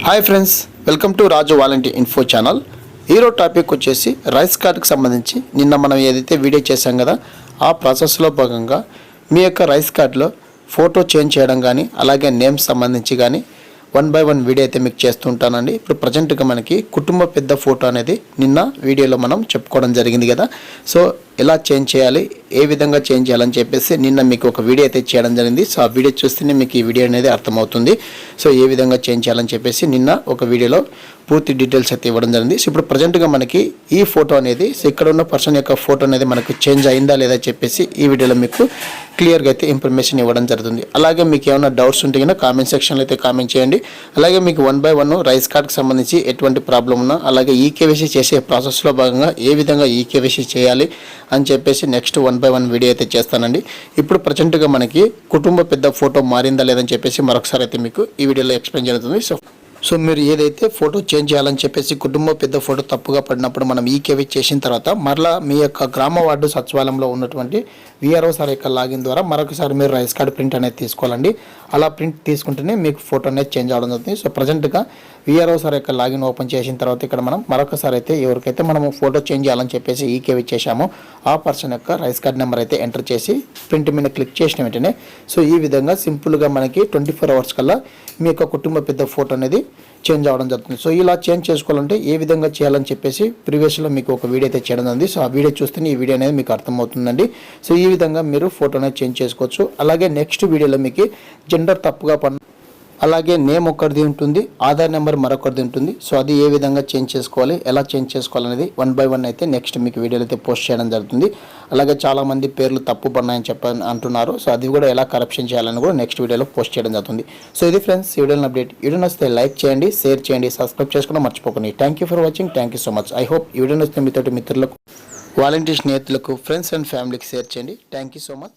Hi friends, welcome to Raju volunteer info channel. ఈరోజు topic వచ్చేసి rice కార్డ్కి సంబంధించి నిన్న మనం ఏదైతే వీడియో చేశాం కదా, ఆ ప్రాసెస్లో భాగంగా మీ యొక్క రైస్ కార్డులో ఫోటో చేంజ్ చేయడం కానీ అలాగే నేమ్స్ సంబంధించి కానీ 1 by 1 వీడియో అయితే మీకు చేస్తుంటానండి. ఇప్పుడు ప్రజెంట్గా మనకి కుటుంబ పెద్ద ఫోటో అనేది నిన్న వీడియోలో మనం చెప్పుకోవడం జరిగింది కదా. సో ఎలా చేంజ్ చేయాలి, ఏ విధంగా చేంజ్ చేయాలని చెప్పేసి నిన్న మీకు ఒక వీడియో అయితే చేయడం జరిగింది. సో ఆ వీడియో చూస్తేనే మీకు ఈ వీడియో అనేది అర్థమవుతుంది. సో ఏ విధంగా చేంజ్ చేయాలని చెప్పేసి నిన్న ఒక వీడియోలో పూర్తి డీటెయిల్స్ అయితే ఇవ్వడం జరిగింది. సో ఇప్పుడు ప్రజెంట్గా మనకి ఈ ఫోటో అనేది, సో ఇక్కడ ఉన్న పర్సన్ యొక్క ఫోటో అనేది మనకు చేంజ్ అయిందా లేదా చెప్పేసి ఈ వీడియోలో మీకు క్లియర్గా అయితే ఇన్ఫర్మేషన్ ఇవ్వడం జరుగుతుంది. అలాగే మీకు ఏమైనా డౌట్స్ ఉంటే కనుక కామెంట్ సెక్షన్లో అయితే కామెంట్ చేయండి. అలాగే మీకు 1 by 1 రైస్ కార్డ్కి సంబంధించి ఎటువంటి ప్రాబ్లం ఉన్నా, అలాగే ఈకేవైసీ చేసే ప్రాసెస్లో భాగంగా ఏ విధంగా ఈకేవైసీ చేయాలి అని చెప్పేసి నెక్స్ట్ 1 by 1 వీడియో అయితే చేస్తానండి. ఇప్పుడు ప్రజెంట్గా మనకి కుటుంబ పెద్ద ఫోటో మారిందా లేదని చెప్పేసి మరొకసారి అయితే మీకు ఈ వీడియోలో ఎక్స్ప్లెయిన్ జరుగుతుంది. సో మీరు ఏదైతే ఫోటో చేంజ్ చేయాలని చెప్పేసి కుటుంబ పెద్ద ఫోటో తప్పుగా పడినప్పుడు మనం ఈకేవై చేసిన తర్వాత మరలా మీ యొక్క గ్రామ వార్డు సచివాలయంలో ఉన్నటువంటి విఆర్ఓ సార్ యొక్క లాగిన్ ద్వారా మరొకసారి మీరు రైస్ కార్డు ప్రింట్ అనేది తీసుకోవాలండి. అలా ప్రింట్ తీసుకుంటేనే మీకు ఫోటో అనేది చేంజ్ అవడం జరుగుతుంది. సో ప్రజెంట్గా విఆర్ఓ సార్ యొక్క లాగిన్ ఓపెన్ చేసిన తర్వాత ఇక్కడ మనం మరొకసారి అయితే ఎవరికైతే మనము ఫోటో చేంజ్ చేయాలని చెప్పేసి ఈకేవై చేశామో ఆ పర్సన్ యొక్క రైస్ కార్డ్ నెంబర్ అయితే ఎంటర్ చేసి ప్రింట్ మీద క్లిక్ చేసిన వెంటనే సో ఈ విధంగా సింపుల్గా మనకి 24 hours కల్లా మీ యొక్క కుటుంబ పెద్ద ఫోటో అనేది చేంజ్ అవ్వడం జరుగుతుంది. సో ఇలా చేంజ్ చేసుకోవాలంటే ఏ విధంగా చేయాలని చెప్పేసి ప్రీవియస్లో మీకు ఒక వీడియో అయితే చేయడం జరిగింది. సో ఆ వీడియో చూస్తేనే ఈ వీడియో అనేది మీకు అర్థమవుతుందండి. సో ఈ విధంగా మీరు ఫోటో అనేది చేంజ్ చేసుకోవచ్చు. అలాగే నెక్స్ట్ వీడియోలో మీకు జెండర్ తప్పుగా అలాగే నేమ్ ఒకరిది ఉంటుంది, ఆధార్ నెంబర్ మరొకరిది ఉంటుంది. సో అది ఏ విధంగా చేంజ్ చేసుకోవాలి, ఎలా చేంజ్ చేసుకోవాలనేది 1 by 1 అయితే నెక్స్ట్ మీకు వీడియోలో అయితే పోస్ట్ చేయడం జరుగుతుంది. అలాగే చాలామంది పేర్లు తప్పు పడినాయని అంటున్నారు. సో అది కూడా ఎలా కరెక్షన్ చేయాలని కూడా నెక్స్ట్ వీడియోలో పోస్ట్ చేయడం జరుగుతుంది. సో ఇది ఫ్రెండ్స్ వీడియోని అప్డేట్. వీడియో నచ్చితే లైక్ చేయండి, షేర్ చేయండి, సబ్స్క్రైబ్ చేసుకోవడం మర్చిపోకండి. Thank you for watching. Thank you so much. I hope video నచ్చితే మీతోటి మిత్రులకు, వాలంటీర్ స్నేహితులకు, ఫ్రెండ్స్ అండ్ ఫ్యామిలీకి షేర్ చేయండి. Thank you so much.